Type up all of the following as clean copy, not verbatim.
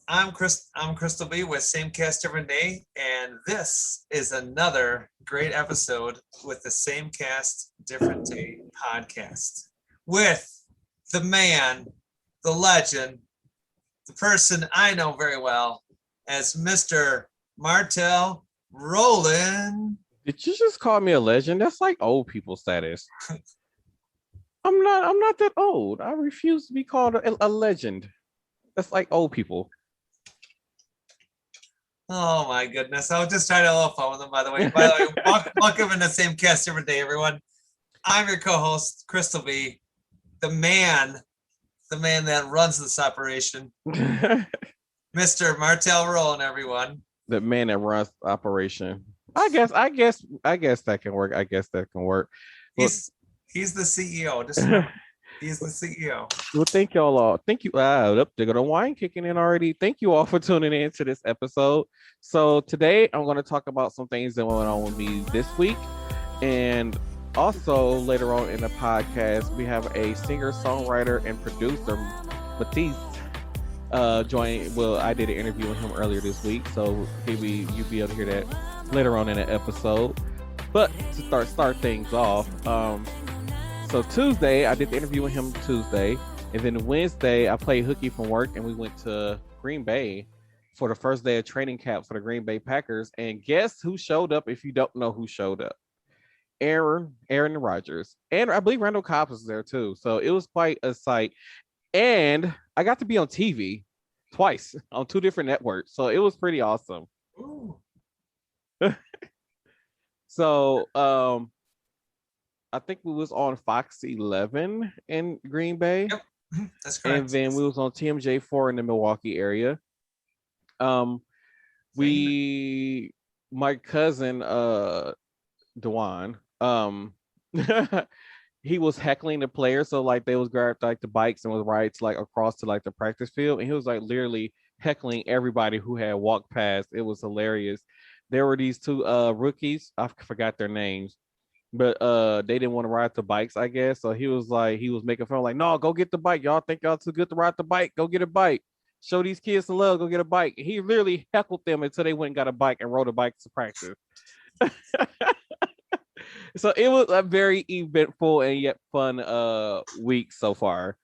I'm Crystal B with Same Cast Different Day, and this is another great episode with the Same Cast Different Day podcast with the man, the legend, the person I know very well as Mr. Martel Roland. Did you just call me a legend? That's like old people status. I'm not that old. I refuse to be called a legend. That's like old people. Oh my goodness. I was just trying to have a little fun with him, by the way. Welcome in the Same Cast Different Day, everyone. I'm your co-host, Crystal B, the man that runs this operation, Mr. Martel Roland, everyone. The man that runs the operation. I guess that can work. I guess that can work. He's the CEO. Just remember, he's the CEO. Well, thank y'all all. Thank you. They got a wine kicking in already. Thank you all for tuning in to this episode. So today I'm going to talk about some things that went on with me this week, and also later on in the podcast we have a singer, songwriter, and producer, Matias. Join. Well, I did an interview with him earlier this week, so maybe you'll be able to hear that later on in the episode. But to start things off, so Tuesday I did the interview with him Tuesday, and then Wednesday I played hooky from work, and we went to Green Bay for the first day of training camp for the Green Bay Packers. And guess who showed up? If you don't know who showed up, Aaron Rodgers, and I believe Randall Cobb was there too. So it was quite a sight. And I got to be on TV twice on two different networks. So it was pretty awesome. So I think we was on Fox 11 in Green Bay. Yep, that's correct. And then we was on TMJ4 in the Milwaukee area. My cousin Dewan, he was heckling the players, so like they was grabbed like the bikes and was riding to like across to like the practice field, and he was like literally heckling everybody who had walked past. It was hilarious. There were these two rookies, I forgot their names, but they didn't want to ride the bikes, I guess. So he was making fun, like, no, go get the bike. Y'all think y'all too good to ride the bike? Go get a bike. Show these kids some love. Go get a bike. He literally heckled them until they went and got a bike and rode a bike to practice. So it was a very eventful and yet fun week so far.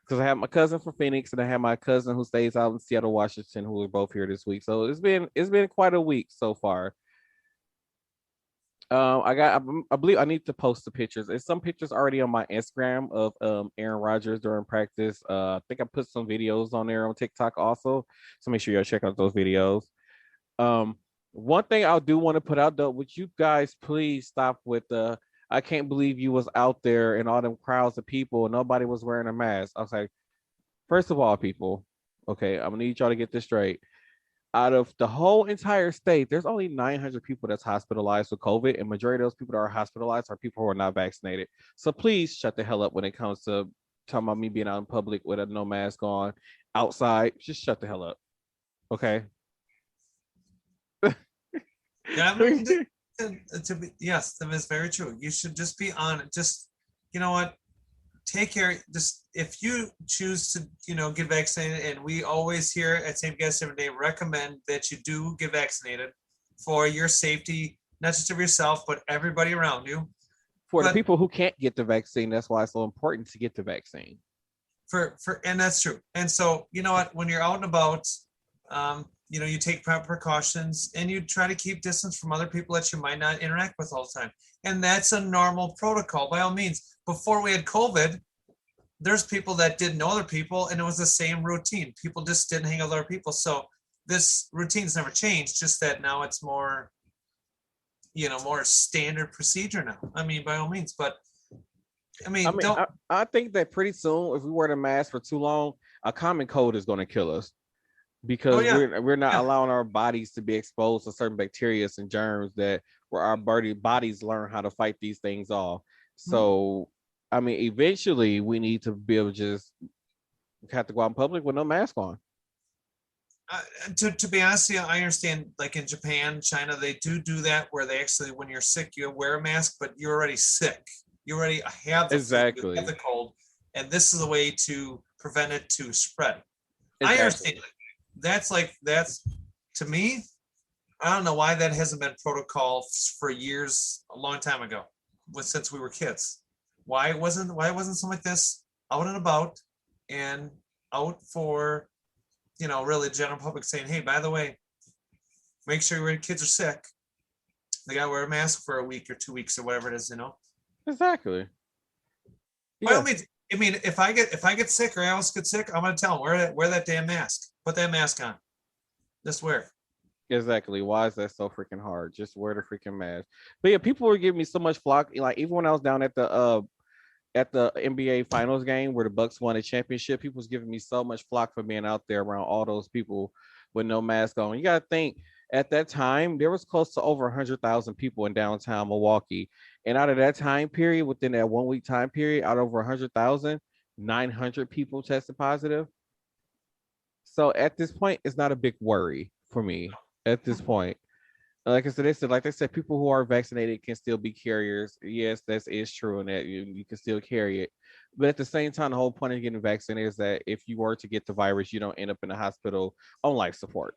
Because I have my cousin from Phoenix and I have my cousin who stays out in Seattle, Washington, who are both here this week. So it's been quite a week so far. I believe I need to post the pictures. There's some pictures already on my Instagram of Aaron Rodgers during practice. I think I put some videos on there on TikTok also. So make sure y'all check out those videos. One thing I do want to put out though, would you guys please stop with the I can't believe you was out there and all them crowds of people and nobody was wearing a mask. I was like, first of all, people, okay, I'm gonna need y'all to get this straight. Out of the whole entire state, there's only 900 people that's hospitalized with COVID, and majority of those people that are hospitalized are people who are not vaccinated. So please shut the hell up when it comes to talking about me being out in public with a no mask on outside. Just shut the hell up, okay? Yeah, I mean, yes, that is very true. You should just be on it. Just, you know what? Take care. Just if you choose to, get vaccinated, and we always here at Same Cast Different Day recommend that you do get vaccinated for your safety, not just of yourself, but everybody around you. The people who can't get the vaccine, that's why it's so important to get the vaccine. And that's true. And so, you know what? When you're out and about, you take precautions and you try to keep distance from other people that you might not interact with all the time. And that's a normal protocol by all means. Before we had COVID, there's people that didn't know other people and it was the same routine. People just didn't hang out with other people. So this routine's never changed, just that now it's more, more standard procedure now. I mean, by all means, but I think that pretty soon, if we wear the mask for too long, a common cold is going to kill us. Because we're not allowing our bodies to be exposed to certain bacteria and germs that where our bodies learn how to fight these things off. So, I mean, eventually we need to be able to just have to go out in public with no mask on. To be honest, I understand, like in Japan, China, they do that where they actually, when you're sick, you wear a mask, but you're already sick. You already have the flu, you have the cold, and this is a way to prevent it to spread. Exactly. I understand. that's to me, I don't know why that hasn't been protocol for years, a long time ago, since we were kids. Why wasn't something like this out and about and out for, really general public saying, hey, by the way, make sure your kids are sick. They gotta wear a mask for a week or 2 weeks or whatever it is, Exactly. Well, I mean, if I get sick or else get sick, I'm gonna tell them wear that damn mask. Put that mask on. Just wear it. Exactly. Why is that so freaking hard? Just wear the freaking mask. But yeah, people were giving me so much flock. Like even when I was down at the NBA Finals game where the Bucks won a championship, people was giving me so much flock for being out there around all those people with no mask on. You got to think at that time there was close to over 100,000 people in downtown Milwaukee, and out of that time period, within that 1 week time period, out of over 100,000, 900 people tested positive. So at this point, it's not a big worry for me at this point. Like I said, people who are vaccinated can still be carriers. Yes, that is true, and that you can still carry it. But at the same time, the whole point of getting vaccinated is that if you were to get the virus, you don't end up in the hospital on life support.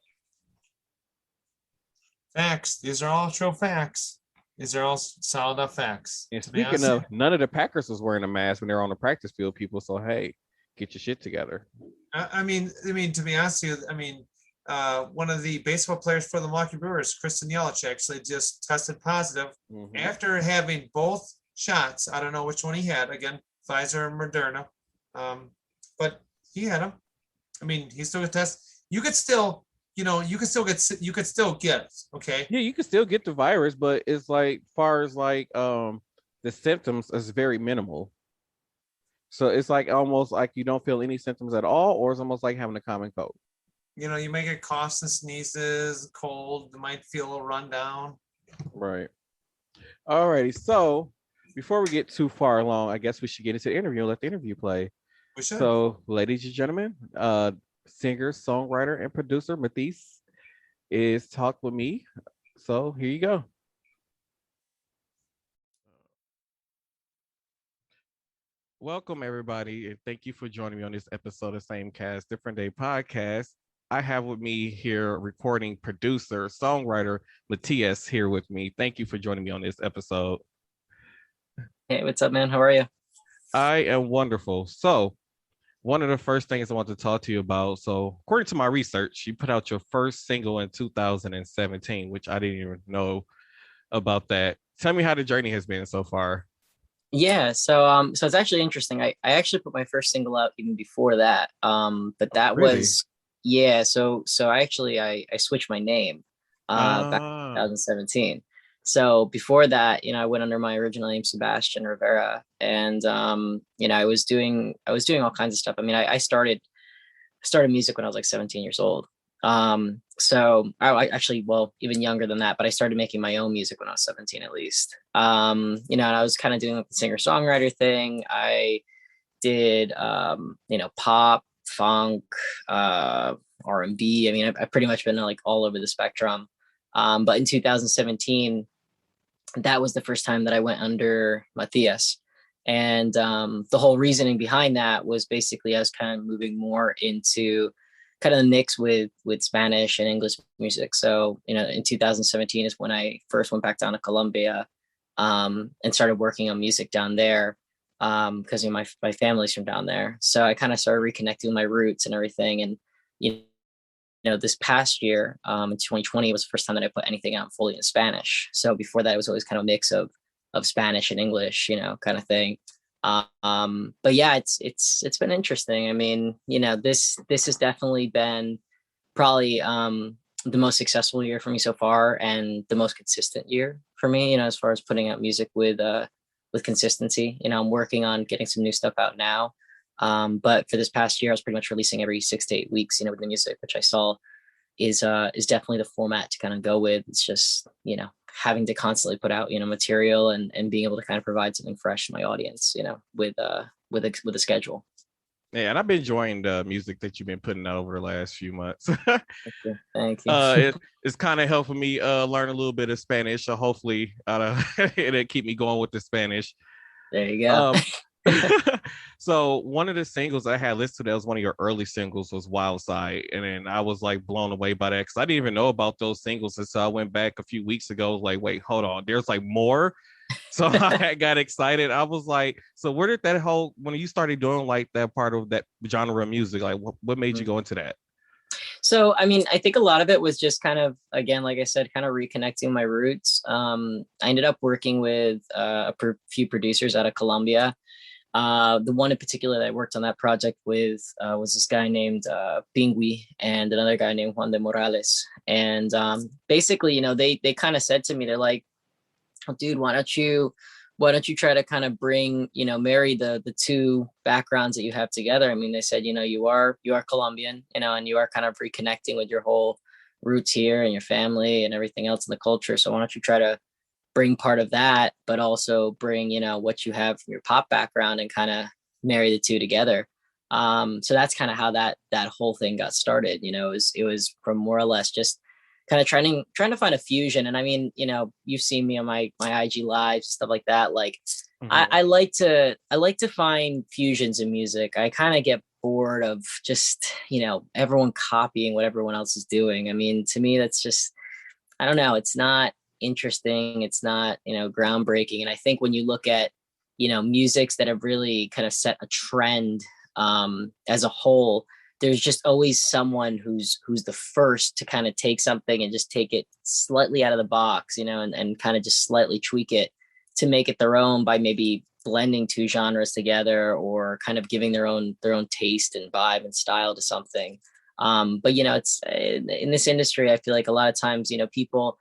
Facts. These are all true facts. These are all solid up facts. And speaking of, none of the Packers was wearing a mask when they were on the practice field, people. So, hey, get your shit together. I mean, to be honest with you, one of the baseball players for the Milwaukee Brewers, Kristen Yelich, actually just tested positive after having both shots. I don't know which one he had. Again, Pfizer and Moderna. But he had them. I mean, he still got test. You could still get it. Okay. Yeah, you can still get the virus, but it's like, far as like the symptoms is very minimal. So it's like almost like you don't feel any symptoms at all, or it's almost like having a common cold. You may get coughs and sneezes, cold, might feel a little run down. Right. Alrighty. So before we get too far along, I guess we should get into the interview and let the interview play. We should. So, ladies and gentlemen, singer, songwriter, and producer Matias is talk with me. So here you go. Welcome everybody, and thank you for joining me on this episode of Same Cast, Different Day podcast. I have with me here recording producer, songwriter Matias here with me. Thank you for joining me on this episode. Hey, what's up, man? How are you? I am wonderful. So, one of the first things I want to talk to you about. So, according to my research, you put out your first single in 2017, which I didn't even know about that. Tell me how the journey has been so far. Yeah, so it's actually interesting. I actually put my first single out even before that. But that really? was yeah. So I switched my name back in 2017. So before that, I went under my original name, Sebastian Rivera, and I was doing all kinds of stuff. I mean, I started music when I was like 17 years old. So I actually, well, even younger than that, but I started making my own music when I was 17 at least. And I was kind of doing like the singer-songwriter thing. I did pop, funk, R&B. I mean, I've pretty much been like all over the spectrum. But in 2017, that was the first time that I went under Matias. And the whole reasoning behind that was basically I was kind of moving more into kind of the mix with Spanish and English music. So, in 2017 is when I first went back down to Colombia and started working on music down there because my family's from down there. So I kind of started reconnecting with my roots and everything. And, this past year in 2020 was the first time that I put anything out fully in Spanish. So before that, it was always kind of a mix of Spanish and English, kind of thing. But yeah, it's been interesting. I mean, this has definitely been probably the most successful year for me so far, and the most consistent year for me, as far as putting out music with consistency. I'm working on getting some new stuff out now. But for this past year, I was pretty much releasing every 6 to 8 weeks, with the music, which I saw is definitely the format to kind of go with. It's just, having to constantly put out, material and being able to kind of provide something fresh to my audience, with a schedule. Yeah, and I've been enjoying the music that you've been putting out over the last few months. Thank you. It's kind of helping me learn a little bit of Spanish, so hopefully it'll keep me going with the Spanish. There you go. So one of the singles I had listed as one of your early singles was Wild Side. And then I was like blown away by that because I didn't even know about those singles. And so I went back a few weeks ago, like, wait, hold on, there's like more. So I got excited. I was like, so where did that whole, when you started doing like that part of that genre of music, like what made you go into that? So, I mean, I think a lot of it was just kind of, again, like I said, kind of reconnecting my roots. I ended up working with few producers out of Colombia. The one in particular that I worked on that project with was this guy named Pingui and another guy named Juan de Morales. And basically, you know, they kind of said to me, they're like, oh, dude, why don't you try to kind of bring, you know, marry the two backgrounds that you have together? I mean, they said, you know, you are Colombian, you know, and you are kind of reconnecting with your whole roots here and your family and everything else in the culture. So why don't you try to bring part of that, but also bring, you know, what you have from your pop background and kind of marry the two together. So that's kind of how that whole thing got started. You know, it was from more or less just kind of trying to find a fusion. And I mean, you know, you've seen me on my IG lives, stuff like that. Like I like to find fusions in music. I kind of get bored of just, you know, everyone copying what everyone else is doing. I mean, to me, that's just, I don't know, it's not interesting. It's not, you know, groundbreaking. And I think when you look at, you know, musics that have really kind of set a trend as a whole, there's just always someone who's the first to kind of take something and just take it slightly out of the box, you know, and kind of just slightly tweak it to make it their own by maybe blending two genres together or kind of giving their own taste and vibe and style to something. But, you know, it's in this industry, I feel like a lot of times, you know, people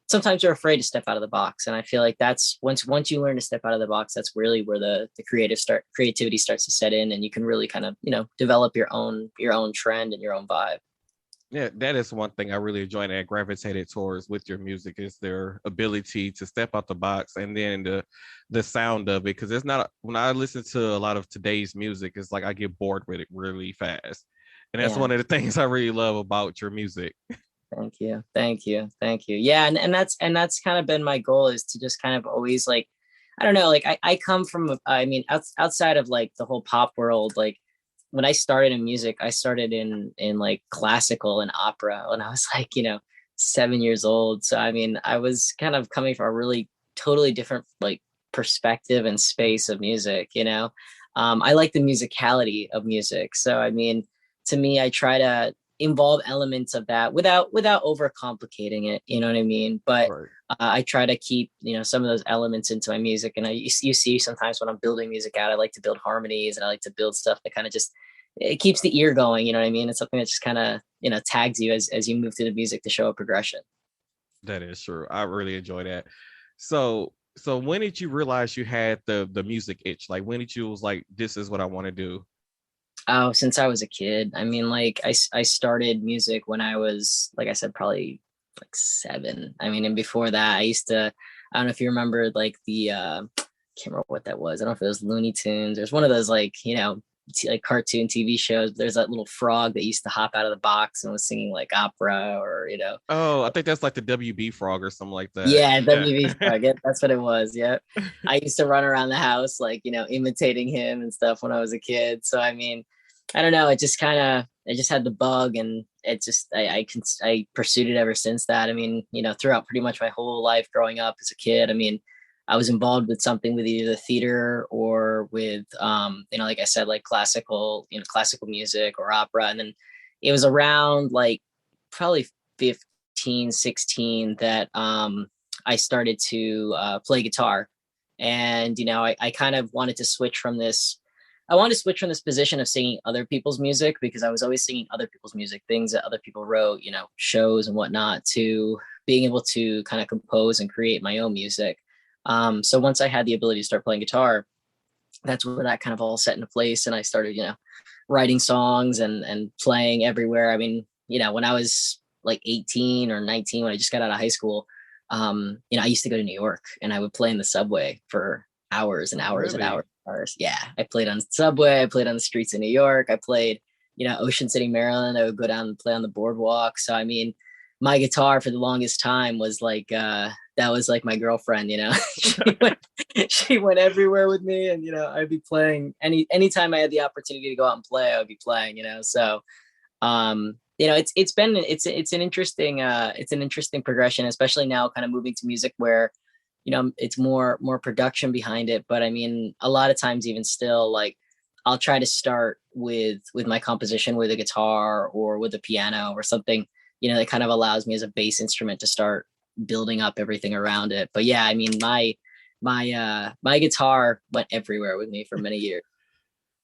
sometimes are afraid to step out of the box. And I feel like that's once you learn to step out of the box, that's really where the creativity starts to set in, and you can really kind of, you know, develop your own trend and your own vibe. Yeah, that is one thing I really enjoy and I gravitated towards with your music is their ability to step out the box and then the sound of it. Because it's not, when I listen to a lot of today's music, it's like I get bored with it really fast. And that's one of the things I really love about your music. Thank you. Yeah, and that's kind of been my goal, is to just kind of always, like, I don't know, like I come from, I mean, outside of like the whole pop world, like when I started in music, I started in like classical and opera when I was like, you know, 7 years old. So I mean, I was kind of coming from a really totally different like perspective and space of music, you know. I like the musicality of music. So I mean, to me, I try to involve elements of that without overcomplicating it, you know what I mean? But Right. I try to keep, you know, some of those elements into my music. And you see sometimes when I'm building music out, I like to build harmonies and I like to build stuff that kind of just, it keeps the ear going, you know what I mean? It's something that just kind of, you know, tags you as you move through the music to show a progression. That is true. I really enjoy that. So when did you realize you had the music itch? Like when did you was like, this is what I want to do? Oh, since I was a kid. I mean, like I started music when I was, like I said, probably like 7. I mean, and before that, I used to, I don't know if you remember like the, I can't remember what that was. I don't know if it was Looney Tunes. There's one of those like, you know, like cartoon TV shows. There's that little frog that used to hop out of the box and was singing like opera, or, you know. Oh, I think that's like the WB frog or something like that. Yeah, WB frog. Yeah, that's what it was. Yeah. I used to run around the house, like, you know, imitating him and stuff when I was a kid. So, I mean, I don't know. It just kind of, I just had the bug, and it just, I pursued it ever since that. I mean, you know, throughout pretty much my whole life growing up as a kid, I mean, I was involved with something with either the theater or with, you know, like I said, like classical music or opera. And then it was around like probably 15, 16 that I started to play guitar. And, you know, I kind of wanted to switch from this. I wanted to switch from this position of singing other people's music, because I was always singing other people's music, things that other people wrote, you know, shows and whatnot, to being able to kind of compose and create my own music. So once I had the ability to start playing guitar, that's where that kind of all set into place. And I started, you know, writing songs and playing everywhere. I mean, you know, when I was like 18 or 19, when I just got out of high school, you know, I used to go to New York and I would play in the subway for hours and hours and hours. Yeah, I played on the subway. I played on the streets of New York. I played, you know, Ocean City, Maryland. I would go down and play on the boardwalk. So, I mean, my guitar for the longest time was like, that that was like my girlfriend, she went everywhere with me, and I'd be playing anytime I had the opportunity to go out and play, I would be playing, so it's an interesting progression, especially now kind of moving to music where it's more production behind it. But I mean, a lot of times even still, like, I'll try to start with my composition with a guitar or with a piano or something, that kind of allows me as a bass instrument to start building up everything around it. But yeah, I mean, my guitar went everywhere with me for many years.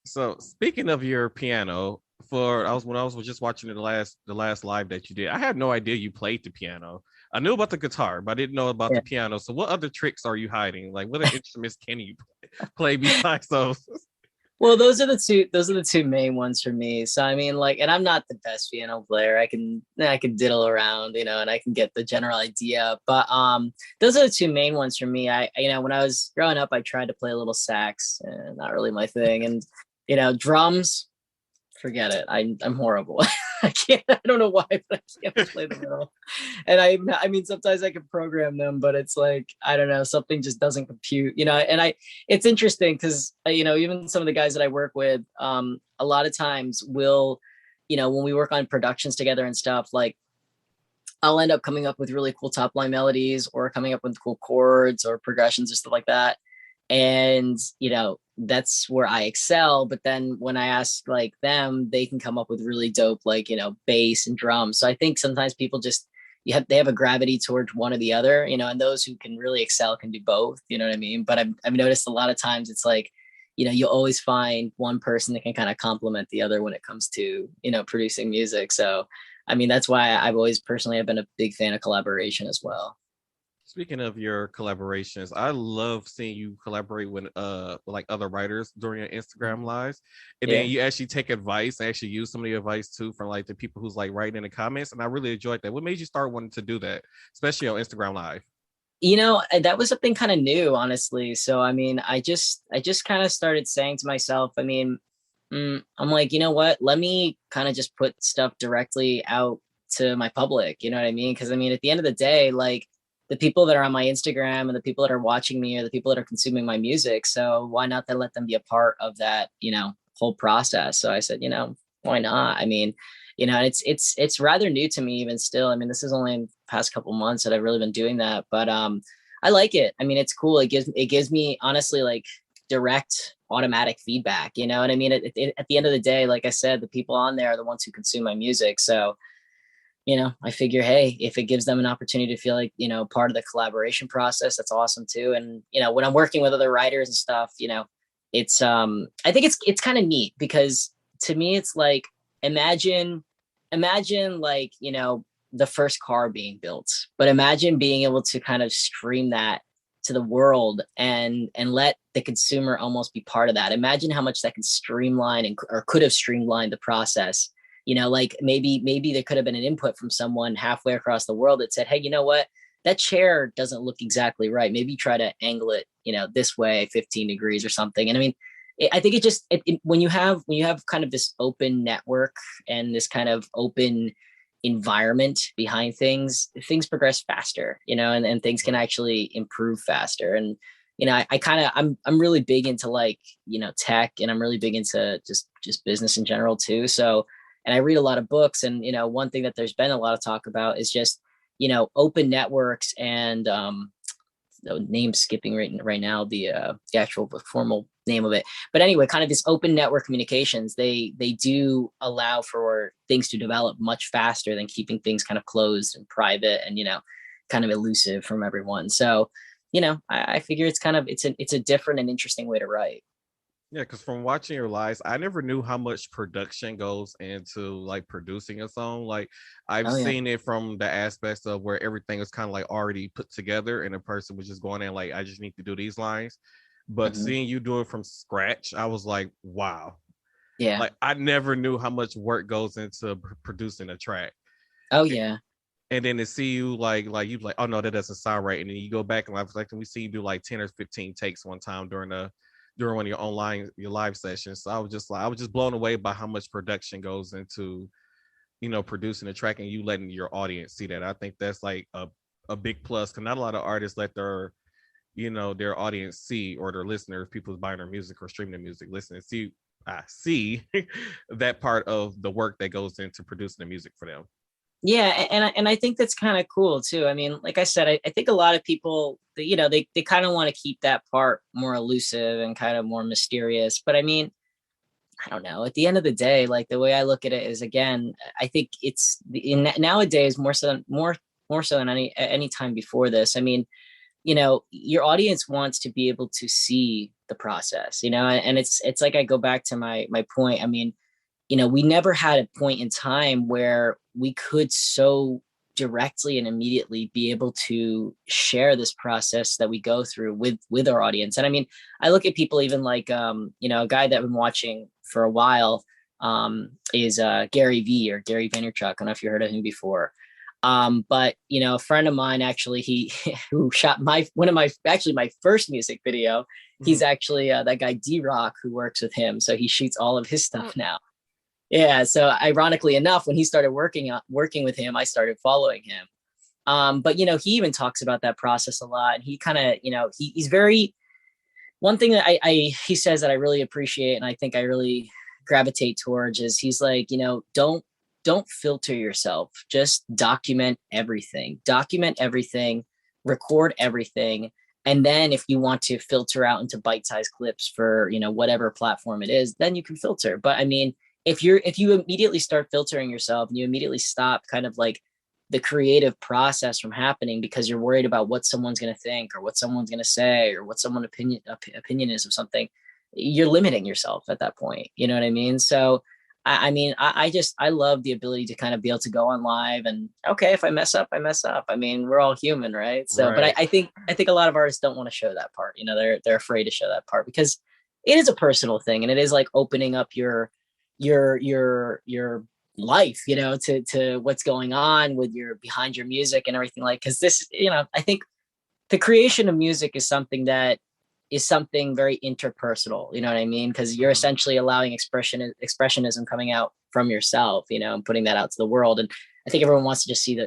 So speaking of your piano, when I was just watching the last live that you did, I had no idea you played the piano. I knew about the guitar, but I didn't know about the piano. So what other tricks are you hiding? Like, what other instruments can you play besides those? Well, those are the two main ones for me. So I mean, like, and I'm not the best piano player. I can diddle around, and I can get the general idea. But those are the two main ones for me. I when I was growing up, I tried to play a little sax, and not really my thing. And drums, forget it. I'm horrible. I can't. I don't know why, but I can't play them at all. And I mean, sometimes I can program them, but it's like, I don't know, something just doesn't compute. And it's interesting because even some of the guys that I work with, a lot of times will, when we work on productions together and stuff, like, I'll end up coming up with really cool top line melodies or coming up with cool chords or progressions or stuff like that. And that's where I excel. But then when I ask like them, they can come up with really dope, like, bass and drums. So I think sometimes people just they have a gravity towards one or the other, and those who can really excel can do both, you know what I mean? But I've noticed a lot of times it's like, you always find one person that can kind of complement the other when it comes to producing music. So I mean, that's why I've always personally have been a big fan of collaboration as well. Speaking of your collaborations, I love seeing you collaborate with like other writers during your Instagram lives, and then you actually take advice, actually use some of the advice too from like the people who's like writing in the comments, and I really enjoyed that. What made you start wanting to do that, especially on Instagram Live? That was something kind of new, honestly. So I mean, I just kind of started saying to myself, I mean, I'm like, you know what? Let me kind of just put stuff directly out to my public. You know what I mean? Because I mean, at the end of the day, like, the people that are on my Instagram and the people that are watching me are the people that are consuming my music. So why not then let them be a part of that, whole process? So I said, why not? I mean, it's rather new to me even still. I mean, this is only in the past couple months that I've really been doing that, but I like it. I mean, it's cool. It gives me honestly like direct automatic feedback. You know what I mean? At the end of the day, like I said, the people on there are the ones who consume my music. So I figure, hey, if it gives them an opportunity to feel like, part of the collaboration process, that's awesome too. And, when I'm working with other writers and stuff, it's, I think it's kind of neat because to me, it's like, imagine like, the first car being built, but imagine being able to kind of stream that to the world and let the consumer almost be part of that. Imagine how much that can streamline or could have streamlined the process. Like maybe there could have been an input from someone halfway across the world that said, hey, you know what? That chair doesn't look exactly right. Maybe try to angle it, this way, 15 degrees or something. And I mean, I think when you have kind of this open network and this kind of open environment behind things progress faster, and things can actually improve faster. And, I'm really big into like, tech, and I'm really big into just business in general too. So, and I read a lot of books, and, one thing that there's been a lot of talk about is just, open networks and, name skipping right now, the actual formal name of it. But anyway, kind of this open network communications, they do allow for things to develop much faster than keeping things kind of closed and private and, kind of elusive from everyone. So, I figure it's a different and interesting way to write. Yeah, because from watching your lives, I never knew how much production goes into like producing a song. Like I've seen it from the aspects of where everything is kind of like already put together and a person was just going in like, I just need to do these lines. But seeing you do it from scratch, I was like, wow. Yeah. Like I never knew how much work goes into producing a track. Oh yeah. And then to see you like you like, oh no, that doesn't sound right. And then you go back and like we see you do like 10 or 15 takes one time during one of your live sessions. So I was just blown away by how much production goes into, producing a track and you letting your audience see that. I think that's like a a big plus, because not a lot of artists let their, you know, their audience see, or their listeners, people who's buying their music or streaming their music, listen and see that part of the work that goes into producing the music for them. Yeah, and I think that's kind of cool too. I mean, like I said, I think a lot of people, you know, they kind of want to keep that part more elusive and kind of more mysterious. But I mean, I don't know. At the end of the day, like the way I look at it is, again, I think it's nowadays more so than any time before this. I mean, you know, your audience wants to be able to see the process, you know, and it's like I go back to my point. I mean, you know, we never had a point in time where we could so directly and immediately be able to share this process that we go through with our audience. And I mean, I look at people even like, you know, a guy that I've been watching for a while is Gary V, or Gary Vaynerchuk. I don't know if you heard of him before. But you know, a friend of mine actually, he who shot my first music video. He's actually that guy D-Rock who works with him, so he shoots all of his stuff now. Yeah, so ironically enough, when he started working with him, I started following him. But you know, he even talks about that process a lot, and he kind of, you know, he's very, one thing that he says that I really appreciate, and I think I really gravitate towards, is he's like, you know, don't filter yourself, just document everything, record everything. And then if you want to filter out into bite-sized clips for, you know, whatever platform it is, then you can filter. But I mean, if you immediately start filtering yourself, and you immediately stop kind of like the creative process from happening because you're worried about what someone's going to think, or what someone's going to say, or what someone's opinion is of something, you're limiting yourself at that point. You know what I mean? So I mean, I love the ability to kind of be able to go on live, and okay, if I mess up, I mess up. I mean, we're all human, right? So, Right. but I think a lot of artists don't want to show that part. You know, they're afraid to show that part because it is a personal thing, and it is like opening up your life, you know, to what's going on with your behind your music and everything. Like, because this, you know, I think the creation of music is something very interpersonal, you know what I mean? Because you're essentially allowing expressionism coming out from yourself, you know, and putting that out to the world. And I think everyone wants to just see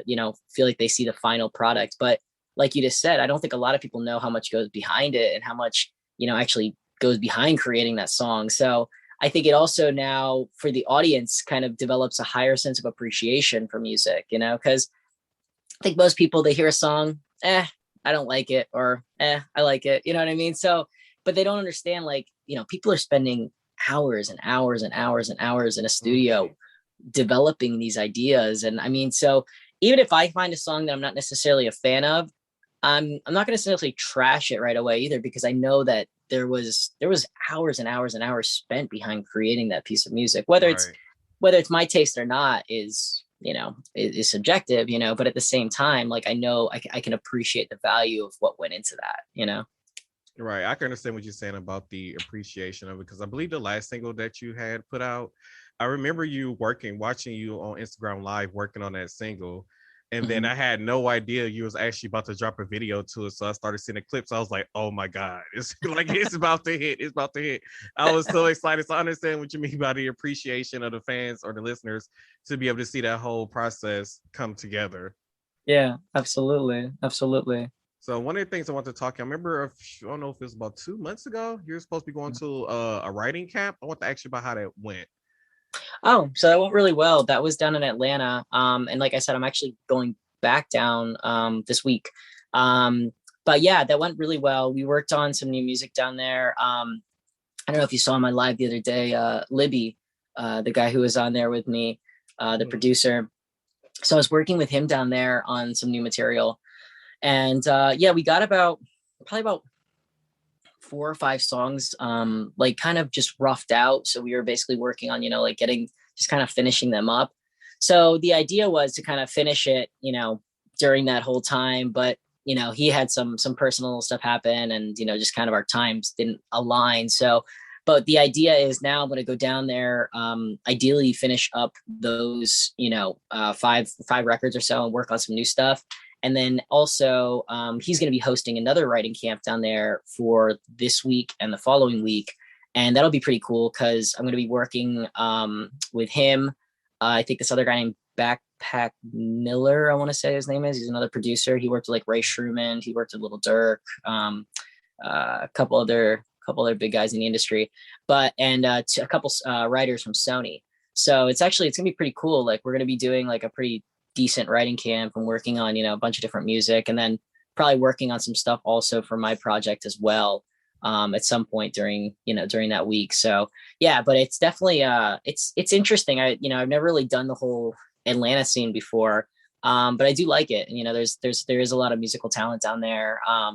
feel like they see the final product. But like you just said, I don't think a lot of people know how much goes behind it, and how much, you know, actually goes behind creating that song. So I think it also now, for the audience, kind of develops a higher sense of appreciation for music, you know, because I think most people, they hear a song, I don't like it, or I like it. You know what I mean? So, but they don't understand, like, you know, people are spending hours and hours and hours and hours in a studio developing these ideas. And I mean, so even if I find a song that I'm not necessarily a fan of, I'm not going to necessarily trash it right away either, because I know that there was hours and hours and hours spent behind creating that piece of music. Whether it's my taste or not is, you know, is subjective, you know, but at the same time, like, I know I can appreciate the value of what went into that, you know? Right. I can understand what you're saying about the appreciation of it, because I believe the last single that you had put out, I remember you watching you on Instagram Live working on that single. And then I had no idea you was actually about to drop a video to it. So I started seeing the clips. I was like, oh my God, it's like, it's about to hit. It's about to hit. I was so excited. So I understand what you mean by the appreciation of the fans or the listeners to be able to see that whole process come together. Yeah, absolutely. Absolutely. So one of the things I want to talk, I remember, I don't know if it was about 2 months ago, you were supposed to be going to a writing camp. I want to ask you about how that went. Oh, so that went really well. That was down in Atlanta. And like I said, I'm actually going back down this week. But yeah, that went really well. We worked on some new music down there. I don't know if you saw my live the other day, Libby, the guy who was on there with me, the producer. So I was working with him down there on some new material. And yeah, we got probably about 4 or 5 songs, like kind of just roughed out. So we were basically working on, you know, like just kind of finishing them up. So the idea was to kind of finish it, you know, during that whole time. But, you know, he had some personal stuff happen, and, you know, just kind of our times didn't align. So, but the idea is now I'm going to go down there, ideally finish up those, you know, five records or so, and work on some new stuff. And then also, he's going to be hosting another writing camp down there for this week and the following week. And that'll be pretty cool, because I'm going to be working with him. I think this other guy named Pac Miller, I want to say his name is. He's another producer. He worked with like Ray Shrooman. He worked with Little Durk, a couple other big guys in the industry, but and a couple writers from Sony. So it's gonna be pretty cool. Like we're gonna be doing like a pretty decent writing camp and working on a bunch of different music, and then probably working on some stuff also for my project as well at some point during that week. So yeah, but it's definitely it's interesting. I've never really done the whole Atlanta scene before, but I do like it. And there is a lot of musical talent down there. I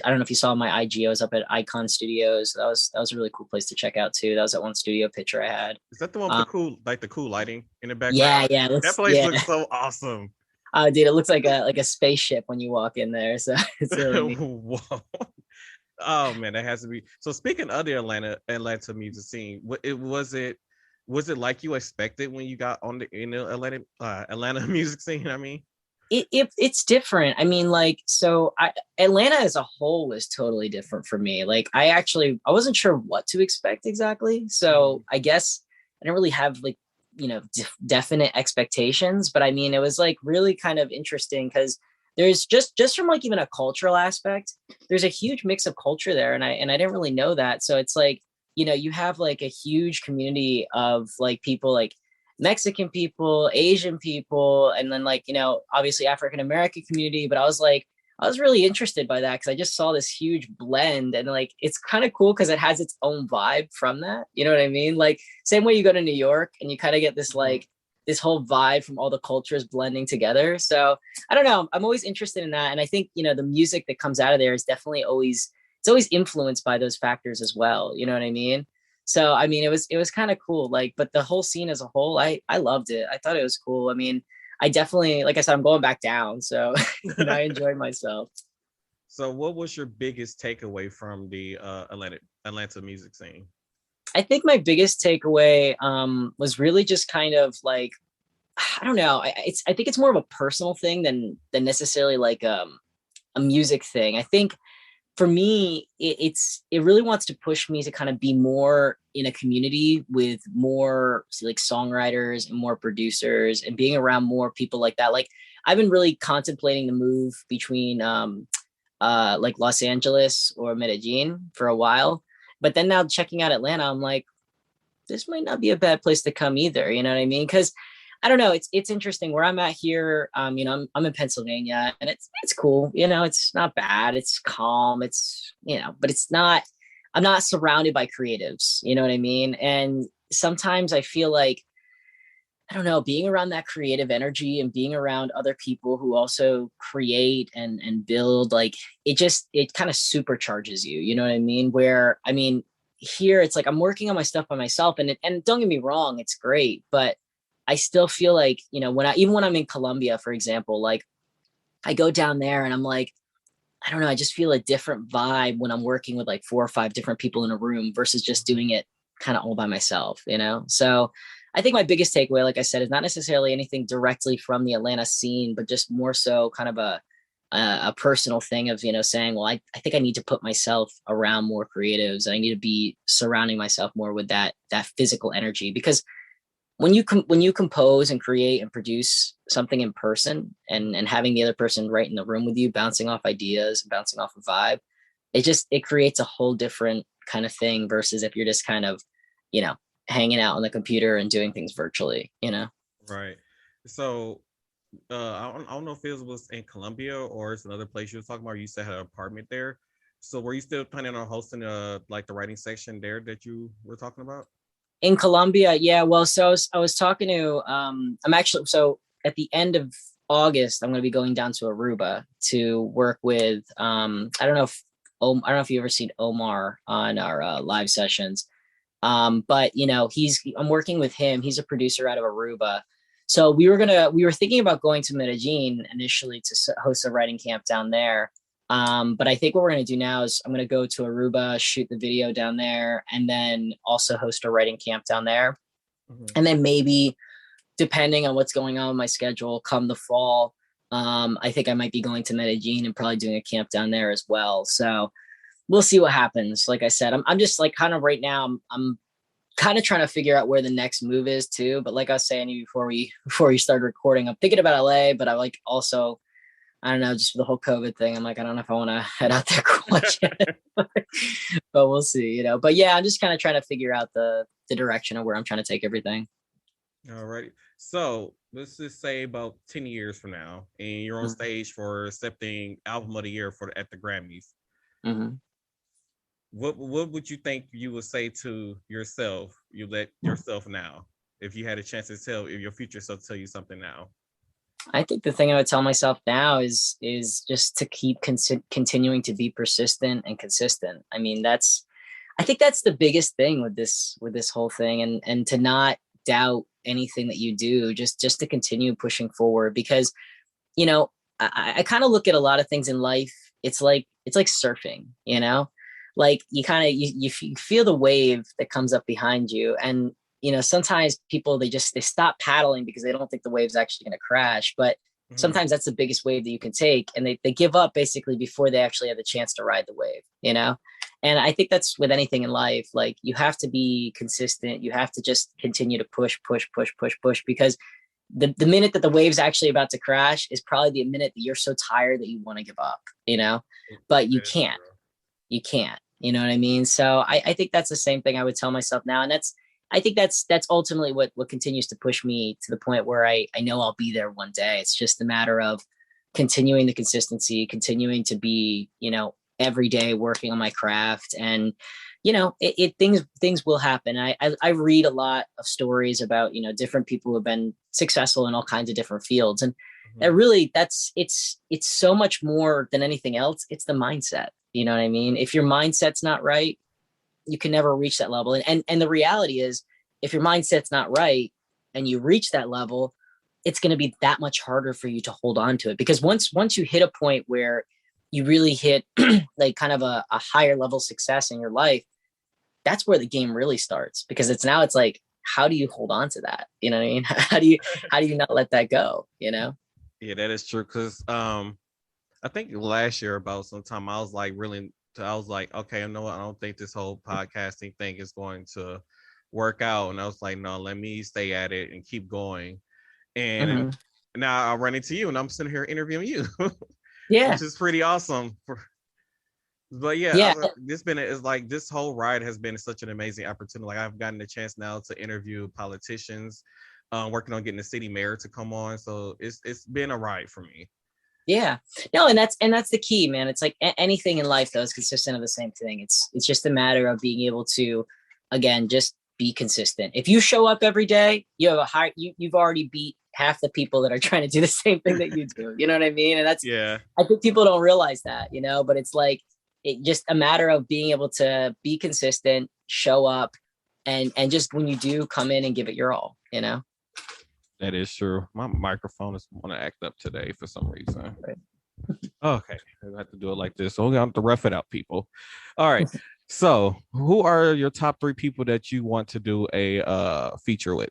don't know if you saw my IG. I was up at Icon Studios. That was a really cool place to check out too. That was that one studio picture I had. Is that the one with the cool lighting in the background? Yeah. That place looks so awesome. Dude, it looks like a spaceship when you walk in there. So it's really neat. Whoa. Oh man, that has to be. So speaking of the Atlanta music scene, was it like you expected when you got on the Atlanta music scene? I mean, it's different. I mean, like, so Atlanta as a whole is totally different for me. Like, I wasn't sure what to expect exactly. So I guess I didn't really have like, definite expectations, but I mean, it was like really kind of interesting because there's just from like even a cultural aspect, there's a huge mix of culture there. And I didn't really know that. So it's like, you have like a huge community of like people like Mexican people, Asian people, and then like, obviously African-American community. But I was really interested by that because I just saw this huge blend, and like, it's kind of cool because it has its own vibe from that. You know what I mean? Like same way you go to New York and you kind of get this like this whole vibe from all the cultures blending together. So I don't know. I'm always interested in that. And I think, the music that comes out of there is definitely always influenced by those factors as well. You know what I mean? So, I mean, it was kind of cool. Like, but the whole scene as a whole, I loved it. I thought it was cool. I mean, I definitely, like I said, I'm going back down. So I enjoyed myself. So what was your biggest takeaway from the Atlanta music scene? I think my biggest takeaway was really just kind of like, I don't know. I think it's more of a personal thing than necessarily like a music thing. I think for me, it really wants to push me to kind of be more in a community with more like songwriters and more producers and being around more people like that. Like I've been really contemplating the move between like Los Angeles or Medellin for a while. But then now checking out Atlanta, I'm like, this might not be a bad place to come either. You know what I mean? Because I don't know. It's interesting where I'm at here. I'm in Pennsylvania, and it's cool. It's not bad. It's calm. It's but it's not. I'm not surrounded by creatives. You know what I mean? And sometimes I feel like, I don't know, being around that creative energy and being around other people who also create and build, like it kind of supercharges you. You know what I mean? Where, I mean, here it's like I'm working on my stuff by myself, and don't get me wrong, it's great, but I still feel like, when I'm in Colombia, for example, like I go down there and I'm like, I don't know, I just feel a different vibe when I'm working with like 4 or 5 different people in a room versus just doing it kind of all by myself, So I think my biggest takeaway, like I said, is not necessarily anything directly from the Atlanta scene, but just more so kind of a personal thing of, saying, well, I think I need to put myself around more creatives, and I need to be surrounding myself more with that physical energy. Because when you compose and create and produce something in person and having the other person right in the room with you, bouncing off ideas, bouncing off a vibe, it creates a whole different kind of thing versus if you're just kind of, hanging out on the computer and doing things virtually, Right. So I don't know if it was in Colombia or it's another place you were talking about. You said had an apartment there. So were you still planning on hosting like the writing section there that you were talking about? In Colombia, yeah. Well, so I was talking to so at the end of August, I'm going to be going down to Aruba to work with I don't know if you've ever seen Omar on our live sessions, but I'm working with him. He's a producer out of Aruba, so we were thinking about going to Medellin initially to host a writing camp down there. But I think what we're going to do now is I'm going to go to Aruba, shoot the video down there, and then also host a writing camp down there. Mm-hmm. And then maybe, depending on what's going on with my schedule, come the fall, I think I might be going to Medellin and probably doing a camp down there as well. So we'll see what happens. Like I said, I'm just like kind of right now, I'm kind of trying to figure out where the next move is too. But like I was saying before we started recording, I'm thinking about LA, but I like also, I don't know, just the whole COVID thing. I'm like, I don't know if I want to head out there quite yet, but we'll see, you know. But yeah, I'm just kind of trying to figure out the direction of where I'm trying to take everything. All right. So let's just say about 10 years from now, and you're on stage for accepting Album of the Year at the Grammys. Mm-hmm. What would you think you would say to yourself? You let yourself now, if you had a chance to tell, if your future self tell you something now. I think the thing I would tell myself now is just to keep continuing to be persistent and consistent. I mean, I think that's the biggest thing with this whole thing, and to not doubt anything that you do, just to continue pushing forward, because, you know, I kind of look at a lot of things in life. It's like surfing, you know, like you kind of, you feel the wave that comes up behind you. And, you know, sometimes people, they stop paddling because they don't think the wave's actually going to crash. But sometimes that's the biggest wave that you can take. And they give up basically before they actually have the chance to ride the wave, you know? And I think that's with anything in life. Like, you have to be consistent. You have to just continue to push, because the minute that the wave's actually about to crash is probably the minute that you're so tired that you want to give up, you know, but you can't, you know what I mean? So I think that's the same thing I would tell myself now. And I think that's ultimately what continues to push me to the point where I know I'll be there one day. It's just a matter of continuing the consistency, continuing to be, you know, every day working on my craft. And, you know, things will happen. I read a lot of stories about, you know, different people who have been successful in all kinds of different fields. And that really, it's so much more than anything else. It's the mindset. You know what I mean? If your mindset's not right, you can never reach that level. And the reality is, if your mindset's not right and you reach that level, it's going to be that much harder for you to hold on to it. Because once you hit a point where you really hit like kind of a higher level success in your life, that's where the game really starts. Because it's like, how do you hold on to that? You know what I mean? How do you not let that go? You know? Yeah, that is true. Cause I think last year about sometime I was like, okay, you know what? I don't think this whole podcasting thing is going to work out. And I was like, no, let me stay at it and keep going. And now I run into you and I'm sitting here interviewing you. Yeah. Which is pretty awesome. But yeah. This whole ride has been such an amazing opportunity. Like, I've gotten the chance now to interview politicians, working on getting the city mayor to come on. So it's been a ride for me. Yeah, no, and that's the key, man. It's like anything in life, though, is consistent of the same thing. It's just a matter of being able to, again, just be consistent. If you show up every day, you have you've already beat half the people that are trying to do the same thing that you do. You know what I mean? And that's, I think people don't realize that, you know, but it's like, it's just a matter of being able to be consistent, show up, and just when you do, come in and give it your all, you know? That is true. My microphone is want to act up today for some reason. Okay, I have to do it like this. So we have to rough it out, people. All right. So, who are your top 3 people that you want to do a feature with?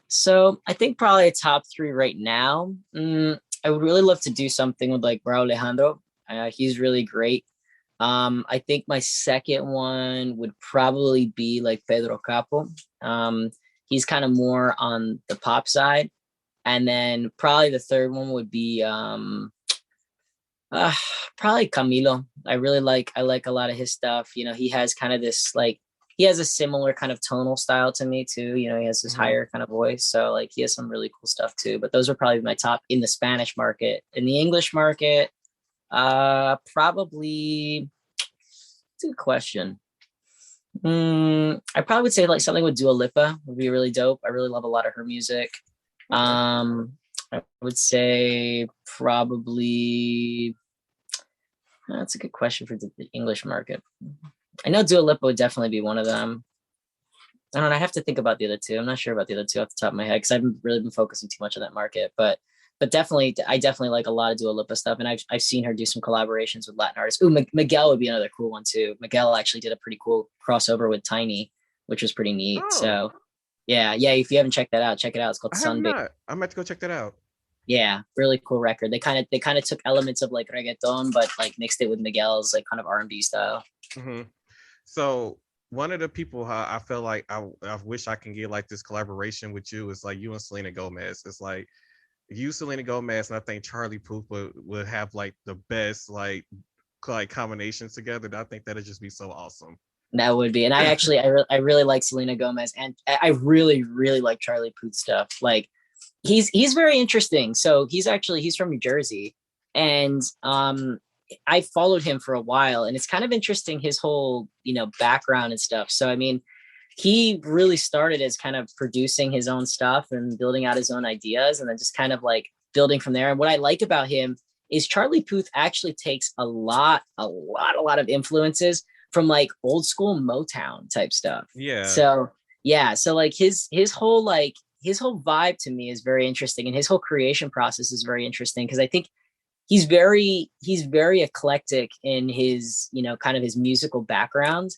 So, I think probably a top 3 right now. I would really love to do something with like ROWLAND. He's really great. I think my second one would probably be like Pedro Capo. He's kind of more on the pop side. And then probably the third one would be probably Camilo. I like a lot of his stuff. You know, he has kind of this, like, he has a similar kind of tonal style to me too. You know, he has this higher kind of voice. So like, he has some really cool stuff too. But those are probably my top in the Spanish market. In the English market, probably, it's a good question. I probably would say like something with Dua Lipa would be really dope. I really love a lot of her music. I would say probably, that's a good question for the English market. I know Dua Lipa would definitely be one of them. I don't know. I have to think about the other two. I'm not sure about the other two off the top of my head because I haven't really been focusing too much on that market. But definitely, I definitely like a lot of Dua Lipa stuff, and I've seen her do some collaborations with Latin artists. Ooh, Miguel would be another cool one too. Miguel actually did a pretty cool crossover with Tiny, which was pretty neat. Oh. So, yeah. If you haven't checked that out, check it out. It's called Sunbathe. I'm about to go check that out. Yeah, really cool record. They kind of took elements of like reggaeton, but like mixed it with Miguel's like kind of R&B style. So one of the people I feel like I wish I can get like this collaboration with you is like you and Selena Gomez. It's like you, Selena Gomez, and I think Charlie Puth would have like the best like combinations together. I think that'd just be so awesome. That would be. And I really like Selena Gomez, and I really, really like Charlie Puth stuff. Like he's very interesting. So he's from New Jersey, and I followed him for a while, and it's kind of interesting his whole, background and stuff. So I mean, he really started as kind of producing his own stuff and building out his own ideas, and then just kind of like building from there. And what I like about him is Charlie Puth actually takes a lot of influences from like old school Motown type stuff. Yeah. So yeah, so like his whole vibe to me is very interesting, and his whole creation process is very interesting because I think he's very eclectic in his, kind of his musical background.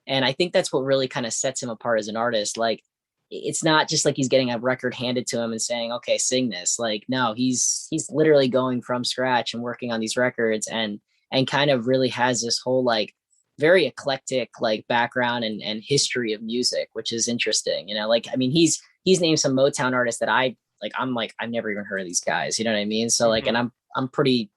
And I think that's what really kind of sets him apart as an artist. Like, it's not just like he's getting a record handed to him and saying, okay, sing this. Like, no, he's literally going from scratch and working on these records, and kind of really has this whole like very eclectic like background and history of music, which is interesting. Like, I mean, he's named some Motown artists that I'm like, I've never even heard of these guys. You know what I mean? So like, and I'm pretty